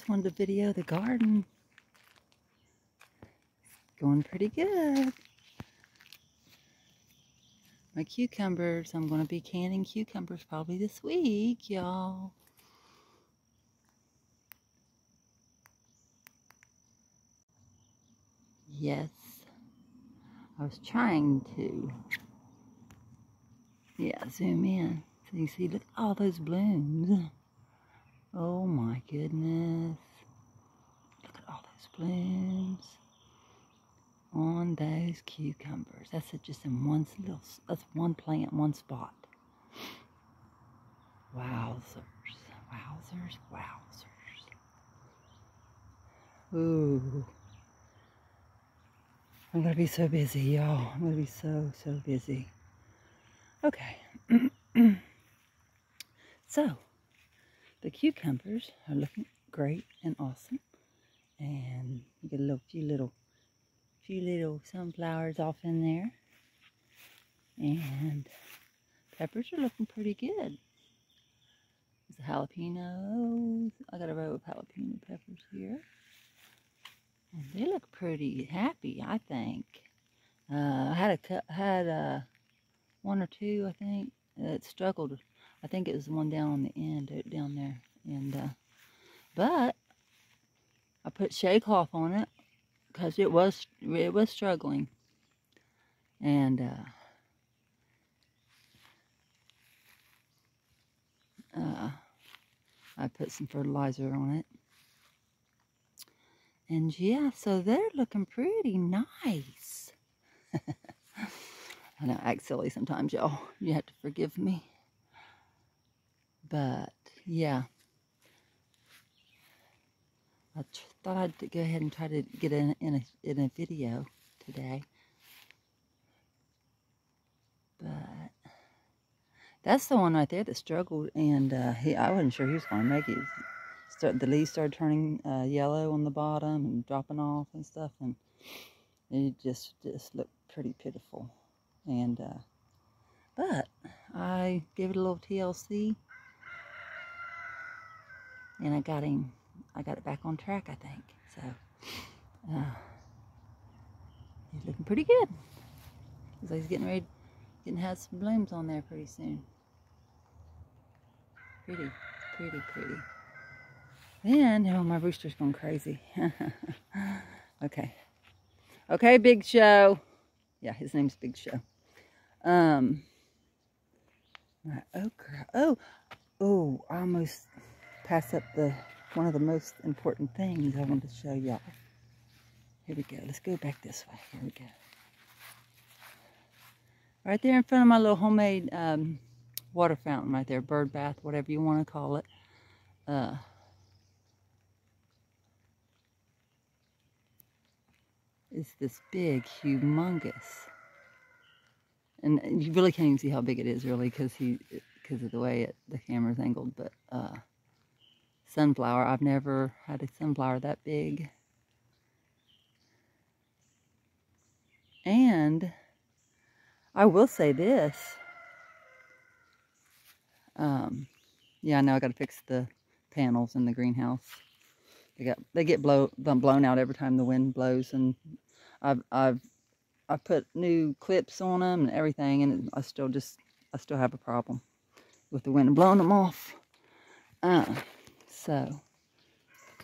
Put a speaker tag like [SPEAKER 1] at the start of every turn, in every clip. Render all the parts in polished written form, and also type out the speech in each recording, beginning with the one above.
[SPEAKER 1] just wanted to video the garden. It's going pretty good. My cucumbers, I'm going to be canning cucumbers probably this week, y'all. Yes, I was trying to, zoom in. So you see, look at all those blooms. Oh my goodness. Look at all those blooms on those cucumbers. That's just in that's one plant, one spot. Wowzers, wowzers, wowzers. Ooh. I'm going to be so busy, y'all. I'm going to be so busy. Okay. So, the cucumbers are looking great and awesome. And you get a few little sunflowers off in there. And peppers are looking pretty good. There's the jalapenos. I got a row of jalapeno peppers here. And they look pretty happy, I think. I had one or two, I think, that struggled. I think it was the one down on the end, down there. And but I put shade cloth on it because it was struggling. And I put some fertilizer on it. And yeah, so they're looking pretty nice. I know I act silly sometimes, y'all. You have to forgive me. But yeah, I thought I'd go ahead and try to get in a video today. But that's the one right there that struggled, and I wasn't sure he was going to make it. The leaves started turning yellow on the bottom and dropping off and stuff, and it just looked pretty pitiful. And but I gave it a little TLC, and I got it back on track, I think. So he's looking pretty good. Looks like he's getting have some blooms on there pretty soon. Pretty. Then, oh, my rooster's going crazy. Okay, Big Show. Yeah, his name's Big Show. My okra. Oh, I almost passed up one of the most important things I wanted to show y'all. Here we go. Let's go back this way. Here we go. Right there in front of my little homemade water fountain right there, bird bath, whatever you want to call it. It's this big, humongous, and you really can't even see how big it is, really, because of the way the camera's angled. But sunflower, I've never had a sunflower that big. And I will say this. Yeah, I know I got to fix the panels in the greenhouse. They get blown out every time the wind blows, and I've put new clips on them and everything, and I still have a problem with the wind blowing them off. So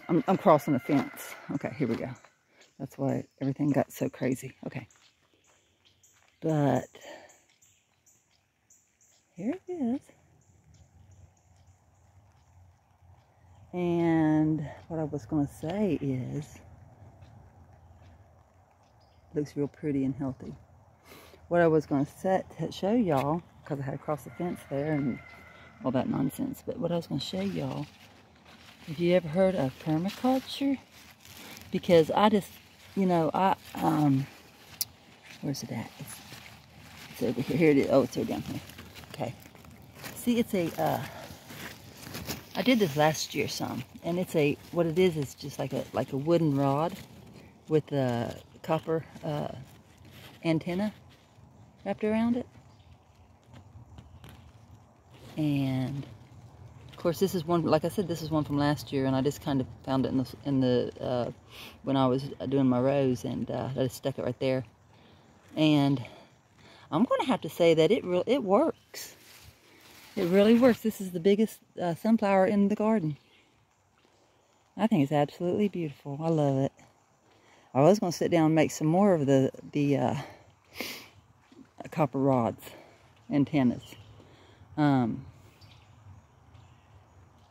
[SPEAKER 1] I'm crossing the fence. Okay, here we go. That's why everything got so crazy. Okay, but here it is. And what I was going to say is, it looks real pretty and healthy. What I was going to show y'all, because I had to cross the fence there and all that nonsense, but what I was going to show y'all, have you ever heard of permaculture? Because I just, where's it at? It's over here. Here it is. Oh, it's over down here. Okay. See, it's I did this last year some, and what it is just like a wooden rod with a copper antenna wrapped around it. And course, this is one, like I said, this is one from last year, and I just kind of found it in the when I was doing my rows, and I just stuck it right there. And I'm going to have to say that it works. It really works. This is the biggest sunflower in the garden. I think it's absolutely beautiful. I love it. I was going to sit down and make some more of the copper rods, antennas.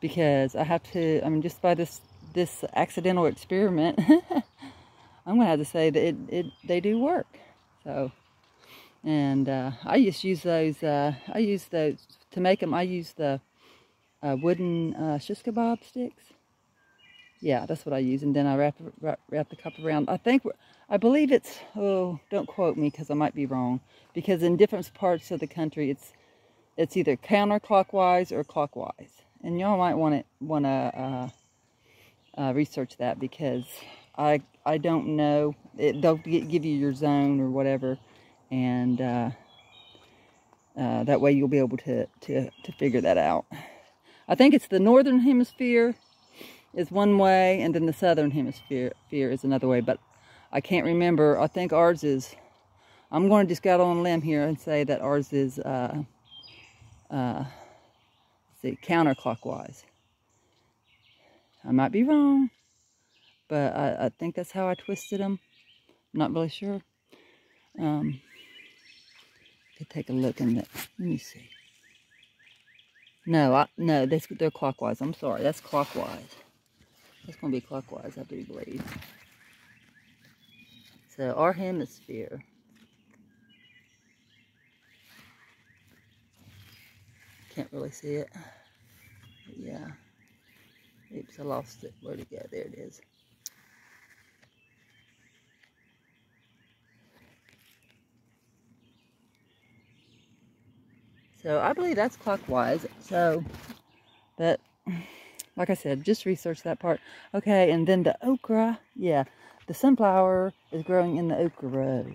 [SPEAKER 1] Because I have to, I mean, just by this accidental experiment, I'm going to have to say that they do work. So, and I just use those, I use those, to make them, I use the wooden shish kebab sticks. Yeah, that's what I use. And then I wrap the cup around. I believe it's, oh, don't quote me because I might be wrong. Because in different parts of the country, it's either counterclockwise or clockwise. And y'all might want to research that, because I don't know. They'll give you your zone or whatever, and that way you'll be able to figure that out. I think it's the northern hemisphere is one way, and then the southern hemisphere is another way. But I can't remember. I think ours is. I'm going to just go out on a limb here and say that ours is. See, counterclockwise. I might be wrong, but I think that's how I twisted them. I'm not really sure. Could take a look in that. Let me see. No, they're clockwise. I'm sorry, that's clockwise. That's going to be clockwise, I do believe. So our hemisphere. Can't really see it. But yeah. Oops, I lost it. Where'd it go? There it is. So I believe that's clockwise. So, but like I said, just research that part. Okay, and then the okra. Yeah, the sunflower is growing in the okra row.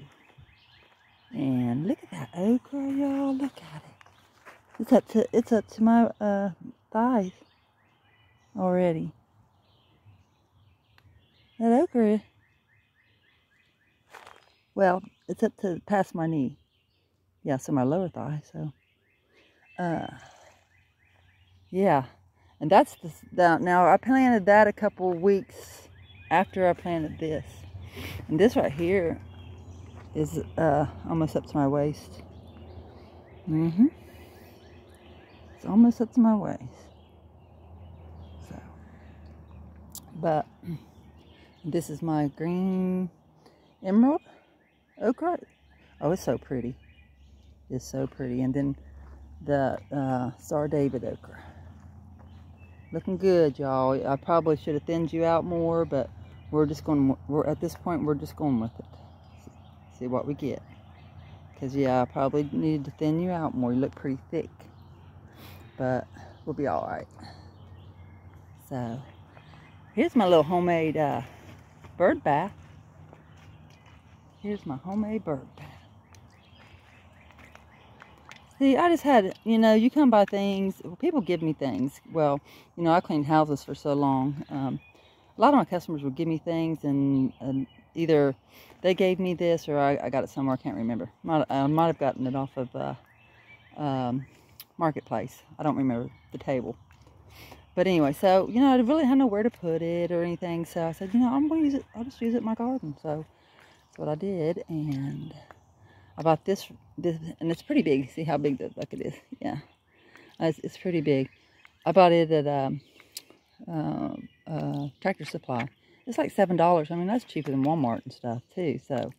[SPEAKER 1] And look at that okra, y'all. Look at it. It's up to my thighs already. That okra, well, it's up to past my knee. Yeah, so my lower thigh. So, yeah, and that's now I planted that a couple weeks after I planted this, and this right here is almost up to my waist. It's almost up to my waist. So, but this is my green emerald okra. Oh, it's so pretty. It's so pretty. And then the Star David okra. Looking good, y'all. I probably should have thinned you out more, but we're at this point, we're just going with it. See what we get. Because, yeah, I probably needed to thin you out more. You look pretty thick. But we'll be all right. So, here's my little homemade bird bath. Here's my homemade bird bath. See, I just had, you come by things. People give me things. Well, I cleaned houses for so long. A lot of my customers would give me things, and either they gave me this or I got it somewhere. I can't remember. I might have gotten it off of Marketplace. I don't remember the table. But anyway, so, I really had nowhere to put it or anything. So I said, I'm going to use it. I'll just use it in my garden. So that's what I did. And I bought this, and it's pretty big. See how big the bucket is? Yeah. It's pretty big. I bought it at Tractor Supply. It's like $7. I mean, that's cheaper than Walmart and stuff, too. So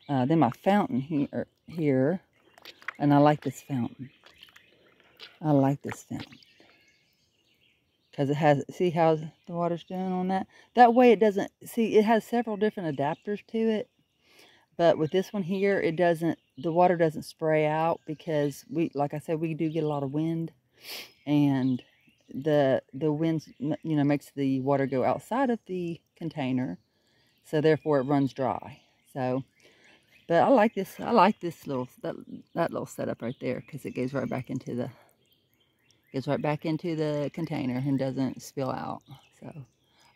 [SPEAKER 1] then my fountain here. And I like this fountain. I like this fountain. Because it has, see how the water's doing on that? That way it doesn't, see, it has several different adapters to it. But with this one here, it doesn't, the water doesn't spray out because like I said, we do get a lot of wind. And the wind, makes the water go outside of the container. So therefore it runs dry. So, but I like this little, that little setup right there because it goes right back into Goes right back into the container and doesn't spill out. So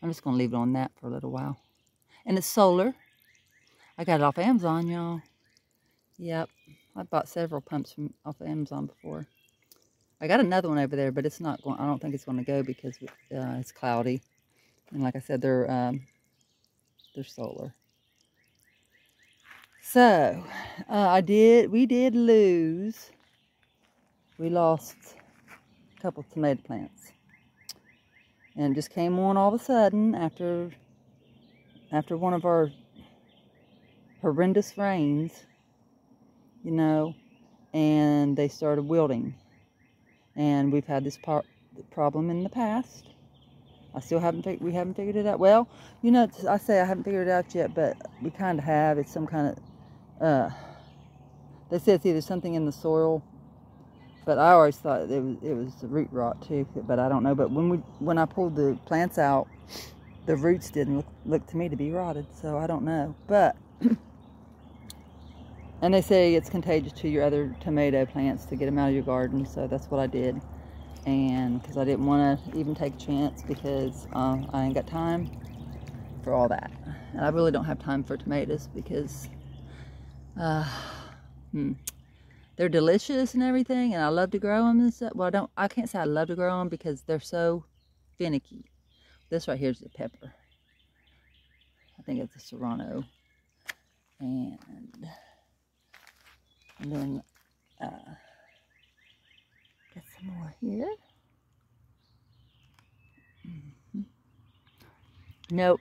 [SPEAKER 1] I'm just going to leave it on that for a little while. And it's solar. I got it off Amazon, y'all. Yep. I bought several pumps from off of Amazon before. I got another one over there, but it's not going. I don't think it's going to go because it's cloudy. And like I said, they're solar. So we lost a couple tomato plants, and it just came on all of a sudden after one of our horrendous rains, you know, and they started wilting. And we've had this problem in the past. We haven't figured it out. Well, you know, I say I haven't figured it out yet, but we kind of have. It's some kind of, they say it's either something in the soil, but I always thought it was root rot too, but I don't know. But when I pulled the plants out, the roots didn't look to me to be rotted, so I don't know. But, and they say it's contagious to your other tomato plants to get them out of your garden, so that's what I did. And because I didn't want to even take a chance, because I ain't got time for all that. And I really don't have time for tomatoes because they're delicious and everything, and I love to grow them and stuff. Well, I can't say I love to grow them because they're so finicky. This right here is the pepper. I think it's a serrano. And then got some more here. Nope.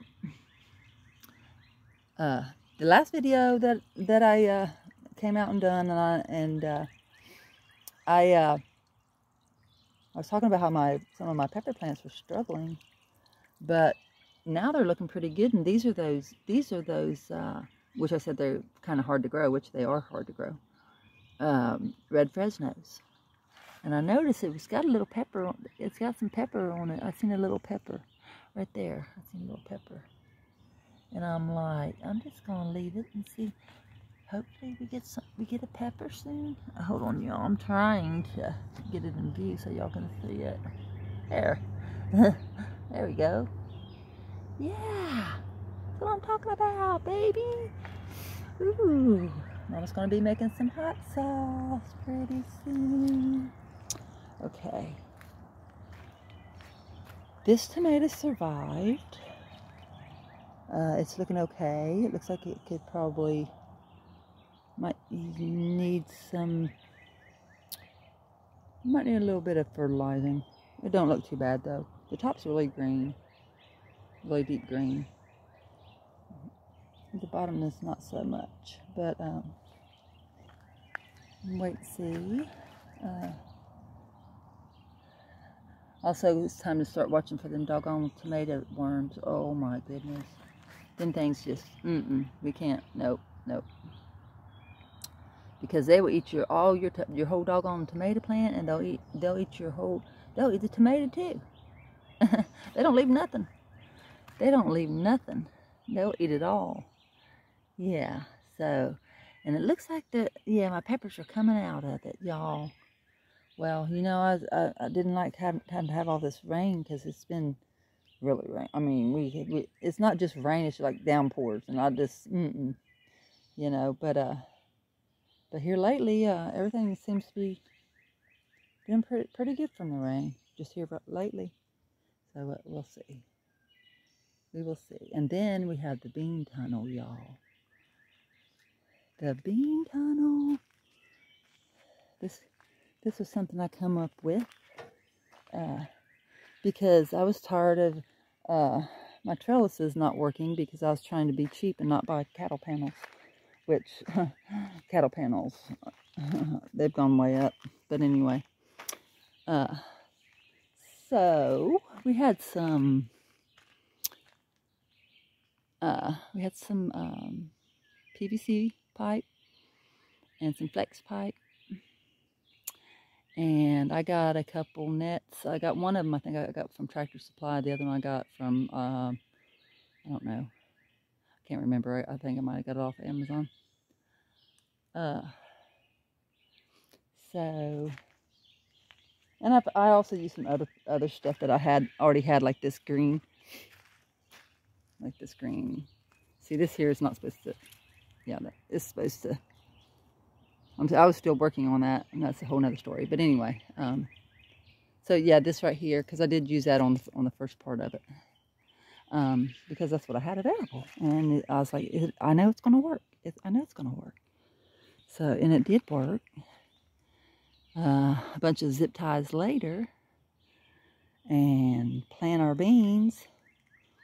[SPEAKER 1] The last video that I came out and done, I was talking about how some of my pepper plants were struggling, but now they're looking pretty good. And these are those which I said they're kind of hard to grow, which they are hard to grow. Red Fresnos. And I noticed it's got a little pepper. It's got some pepper on it. I seen a little pepper right there. I seen a little pepper. And I'm like, I'm just gonna leave it and see. Hopefully we get a pepper soon. Hold on, y'all. I'm trying to get it in view so y'all can see it. There. There we go. Yeah. That's what I'm talking about, baby. Ooh. Mama's gonna be making some hot sauce pretty soon. Okay. This tomato survived. It's looking okay. It looks like it could probably might need a little bit of fertilizing. It don't look too bad though. The top's really green, really deep green. The bottom is not so much, but wait and see. Also, it's time to start watching for them doggone tomato worms. Oh my goodness. Them things just, we can't, nope. Because they will eat your whole doggone tomato plant, and they'll eat the tomato too. They don't leave nothing. They'll eat it all. Yeah, so, and it looks like my peppers are coming out of it, y'all. Well, you know, I didn't like having to have all this rain, because it's been really rain. I mean, it's not just rain, it's like downpours, and I just, you know, but here lately, everything seems to be doing pretty good from the rain, just here lately. So we'll see. We will see. And then we have the bean tunnel, y'all. The bean tunnel. This was something I come up with because I was tired of my trellises not working, because I was trying to be cheap and not buy cattle panels, which cattle panels, they've gone way up. But anyway, so we had some PVC pipe and some flex pipe. And I got a couple nets. I got one of them, I think I got from Tractor Supply. The other one I got from, I don't know. I can't remember. I think I might have got it off Amazon. So, And I also used some other stuff that I already had, like this green. Like this green. See, this here is not supposed to, yeah, it's supposed to, I was still working on that, and that's a whole nother story. But anyway, so yeah, this right here, because I did use that on the first part of it. Because that's what I had available. And I was like, I know it's going to work. I know it's going to work. So, and it did work. A bunch of zip ties later, and plant our beans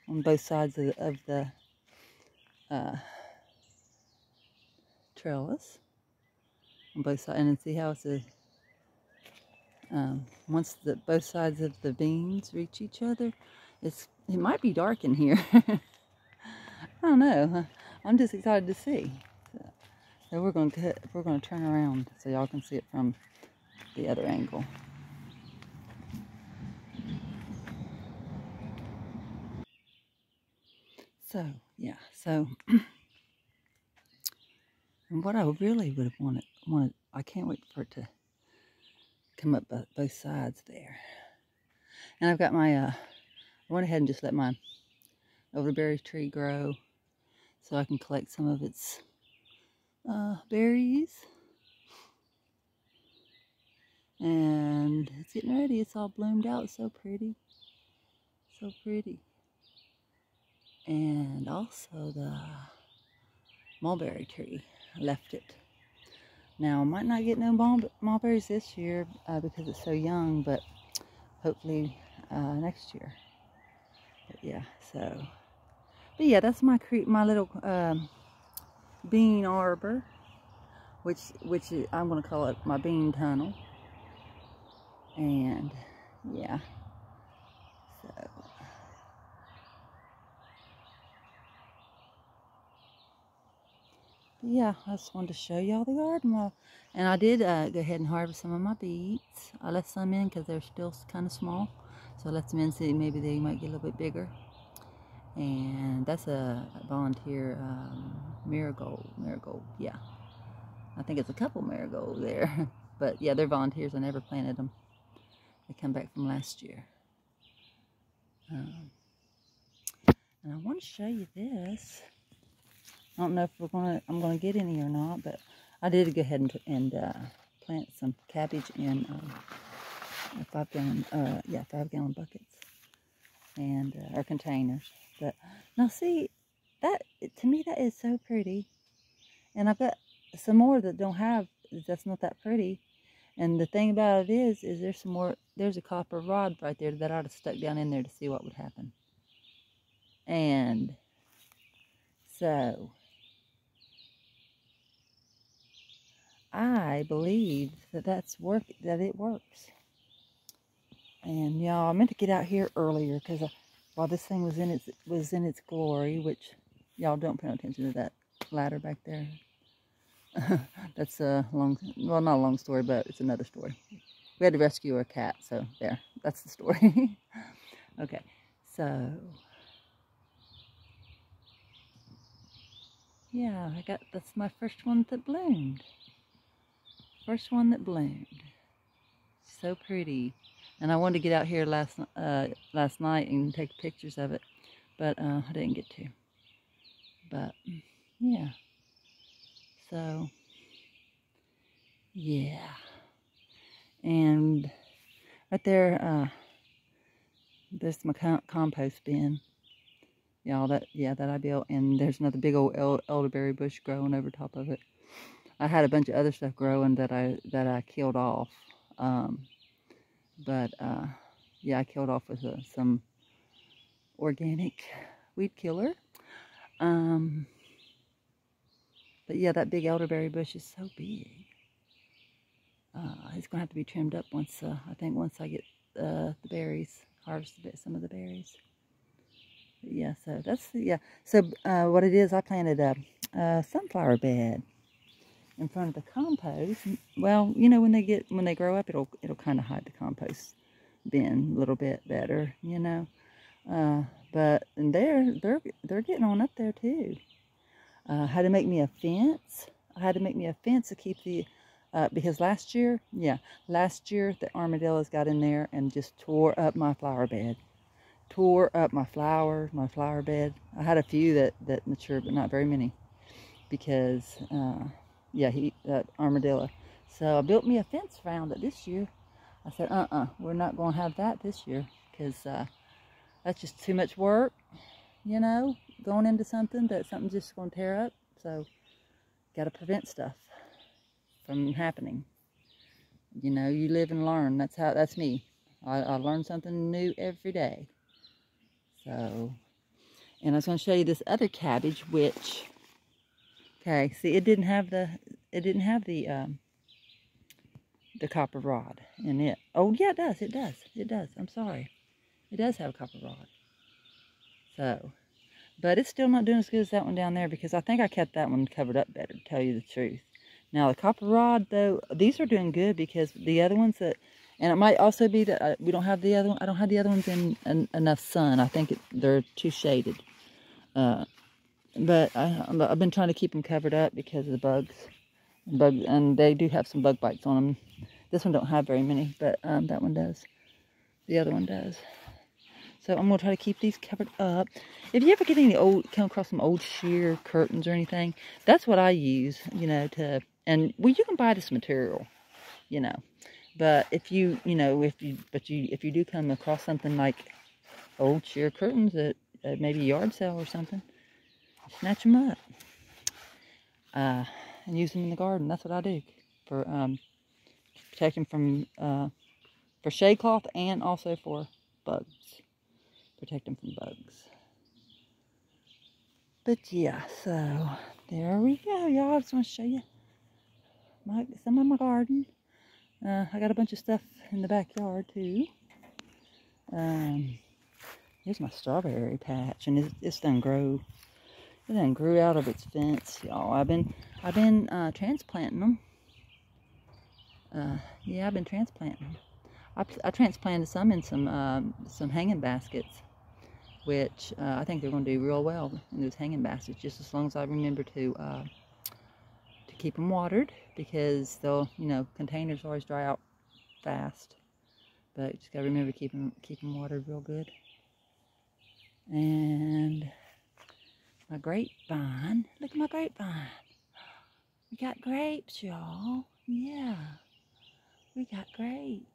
[SPEAKER 1] on both sides of the trellis. On both sides, and see how it's once both sides of the beans reach each other, it might be dark in here. I don't know. I'm just excited to see. So we're going to turn around so y'all can see it from the other angle. So yeah, so and what I really would have wanted, I can't wait for it to come up both sides there. And I've got my, I went ahead and just let my elderberry tree grow so I can collect some of its berries. And it's getting ready. It's all bloomed out. It's so pretty. So pretty. And also the mulberry tree. I left it. Now, I might not get no mulberries this year because it's so young, but hopefully next year. But yeah, so. But yeah, that's my little bean arbor, which I'm going to call it my bean tunnel. And yeah, so. Yeah, I just wanted to show y'all the garden. And I did go ahead and harvest some of my beets. I left some in because they're still kind of small. So I left them in so maybe they might get a little bit bigger. And that's a volunteer marigold, yeah. I think it's a couple marigolds there. But yeah, they're volunteers. I never planted them. They come back from last year. And I want to show you this. I don't know if I'm gonna get any or not, but I did go ahead and plant some cabbage in 5-gallon buckets and or containers. But now see, that to me that is so pretty, and I've got some more that that's not that pretty. And the thing about it is there's some more. There's a copper rod right there that I'd have stuck down in there to see what would happen. And so I believe that it works. And y'all, I meant to get out here earlier because while this thing was in its glory, which y'all don't pay attention to that ladder back there. That's a not a long story, but it's another story. We had to rescue a cat, so there, that's the story. Okay, so yeah, that's my first one that bloomed. First one that bloomed. So pretty. And I wanted to get out here last night and take pictures of it, but I didn't get to. But yeah, so yeah, and right there, there's my compost bin. Y'all, that I built, and there's another big old elderberry bush growing over top of it. I had a bunch of other stuff growing that I killed off. But yeah, I killed off with some organic weed killer. But yeah, that big elderberry bush is so big. It's gonna have to be trimmed up once I once I get the berries, harvested some of the berries. But yeah, so So what it is, I planted a sunflower bed in front of the compost. Well, you know, when they grow up, it'll kind of hide the compost bin a little bit better, you know. But and they're getting on up there too. I had to make me a fence. I had to make me a fence to keep the Because last year the armadillos got in there and just tore up my flower bed. Tore up my flower bed. I had a few that matured, but not very many. Because, yeah, that armadillo. So I built me a fence around it this year. I said, we're not going to have that this year. Because that's just too much work, you know, going into something that something's just going to tear up. So, got to prevent stuff from happening. You know, you live and learn. That's me. I learn something new every day. So, and I was going to show you this other cabbage, which, okay, see, it didn't have the copper rod in it. Oh, yeah, it does. I'm sorry. It does have a copper rod. So, but it's still not doing as good as that one down there because I think I kept that one covered up better, to tell you the truth. Now, the copper rod, though, these are doing good because the other ones and it might also be that we don't have the other one. I don't have the other ones in enough sun. I think they're too shaded. But I've been trying to keep them covered up because of the bugs. And they do have some bug bites on them. This one don't have very many, but that one does. The other one does. So I'm going to try to keep these covered up. If you ever come across some old sheer curtains or anything, that's what I use, you know, and well, you can buy this material, you know. But if you do come across something like old sheer curtains at maybe a yard sale or something, snatch them up and use them in the garden. That's what I do for protecting from for shade cloth and also for bugs. Protect them from bugs. But yeah, so there we go, y'all. I just want to show you some of my garden. I got a bunch of stuff in the backyard too. Here's my strawberry patch, and it's done grew. It done grew out of its fence, y'all. I've been transplanting them. Yeah, I've been transplanting them. I transplanted some in some hanging baskets, which I think they're going to do real well in those hanging baskets, just as long as I remember to keep them watered, because they'll, you know, containers always dry out fast. But you just gotta remember to keep them watered real good. And my grapevine. Look at my grapevine. We got grapes, y'all. Yeah, we got grapes.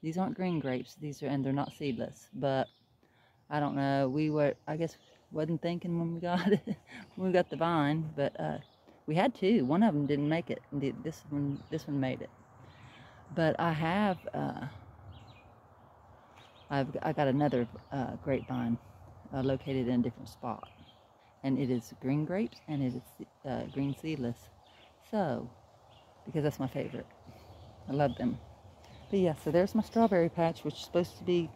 [SPEAKER 1] These aren't green grapes. And they're not seedless. But I don't know. I guess, wasn't thinking when we got it, when we got the vine. But we had two. One of them didn't make it. This one made it. But I have, I got another grapevine located in a different spot. And it is green grapes and it is green seedless. So, because that's my favorite. I love them. But yeah, so there's my strawberry patch, which is supposed to be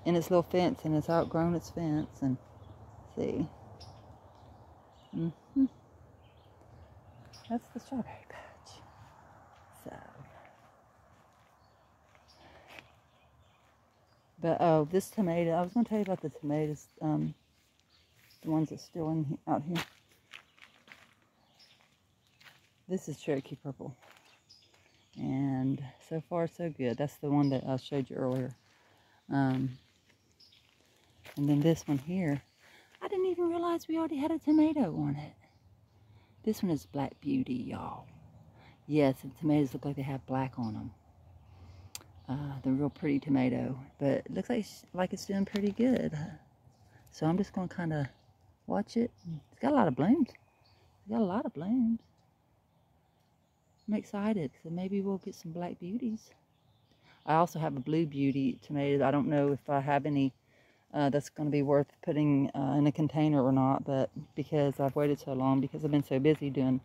[SPEAKER 1] in its little fence, and it's outgrown its fence. And see. That's the strawberry patch. So. But, oh, this tomato, I was going to tell you about the tomatoes, the ones that's still out here. This is Cherokee Purple. And so far, so good. That's the one that I showed you earlier. And then this one here, I didn't even realize we already had a tomato on it. This one is Black Beauty, y'all. Yes, the tomatoes look like they have black on them. They're real pretty tomato, but it looks like it's doing pretty good. So I'm just going to kind of watch it. It's got a lot of blooms. I'm excited, so maybe we'll get some Black Beauties. I also have a Blue Beauty tomato. I don't know if I have any that's going to be worth putting in a container or not, but because I've waited so long, because I've been so busy doing,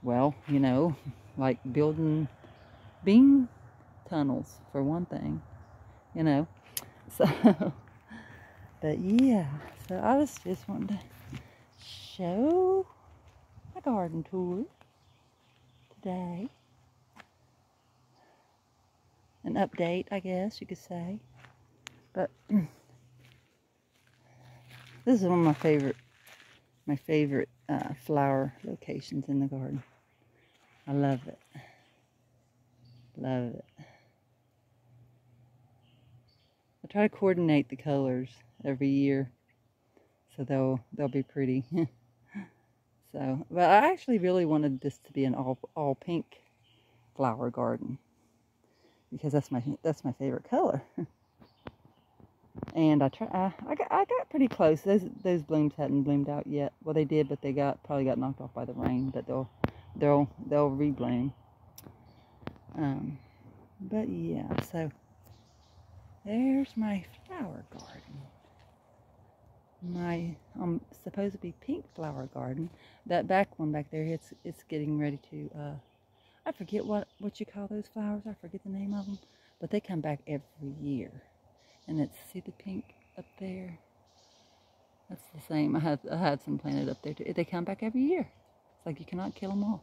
[SPEAKER 1] well, you know, like building bean tunnels for one thing, you know. So, but yeah, so I was just wanting to show my garden tour today. An update, I guess you could say. But this is one of my favorite flower locations in the garden. I love it. Love it. I try to coordinate the colors every year so they'll be pretty. So, but I actually really wanted this to be an all pink flower garden because that's my favorite color. And I got pretty close. Those blooms hadn't bloomed out yet. Well, they did, but they probably got knocked off by the rain. But they'll rebloom. But yeah, so there's my flower garden. My supposed to be pink flower garden. That back one back there, it's getting ready to. I forget what you call those flowers. I forget the name of them, but they come back every year. And see the pink up there? That's the same. I had some planted up there too. They come back every year. It's like you cannot kill them off.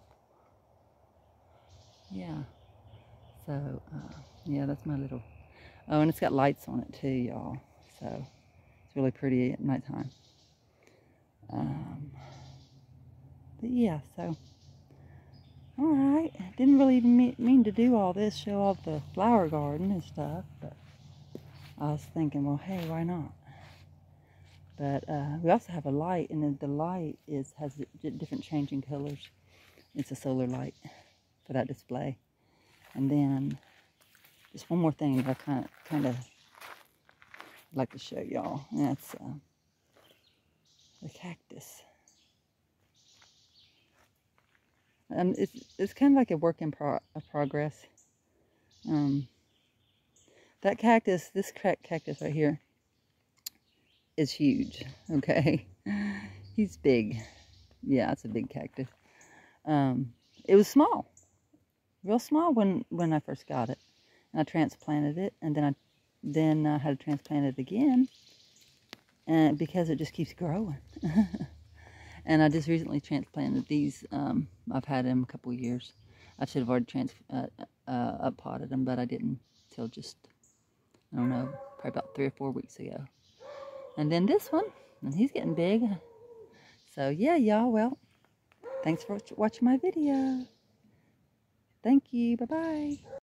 [SPEAKER 1] Yeah. So, yeah, that's my little... Oh, and it's got lights on it too, y'all. So, it's really pretty at nighttime. But yeah, so... Alright. Didn't really even mean to do all this, show off the flower garden and stuff, but... I was thinking, well, hey, why not? But we also have a light, and then the light has different changing colors. It's a solar light for that display. And then just one more thing that I kind of like to show y'all, and that's the cactus. It's kind of like a work in progress. That cactus, this cactus right here, is huge. Okay, he's big. Yeah, it's a big cactus. It was small, real small when I first got it, and I transplanted it, and then I had to transplant it again, and because it just keeps growing. And I just recently transplanted these. I've had them a couple of years. I should have already up-potted them, but I didn't till just, I don't know, probably about 3 or 4 weeks ago. And then this one, and he's getting big. So yeah, y'all, well, thanks for watching my video. Thank you. Bye-bye.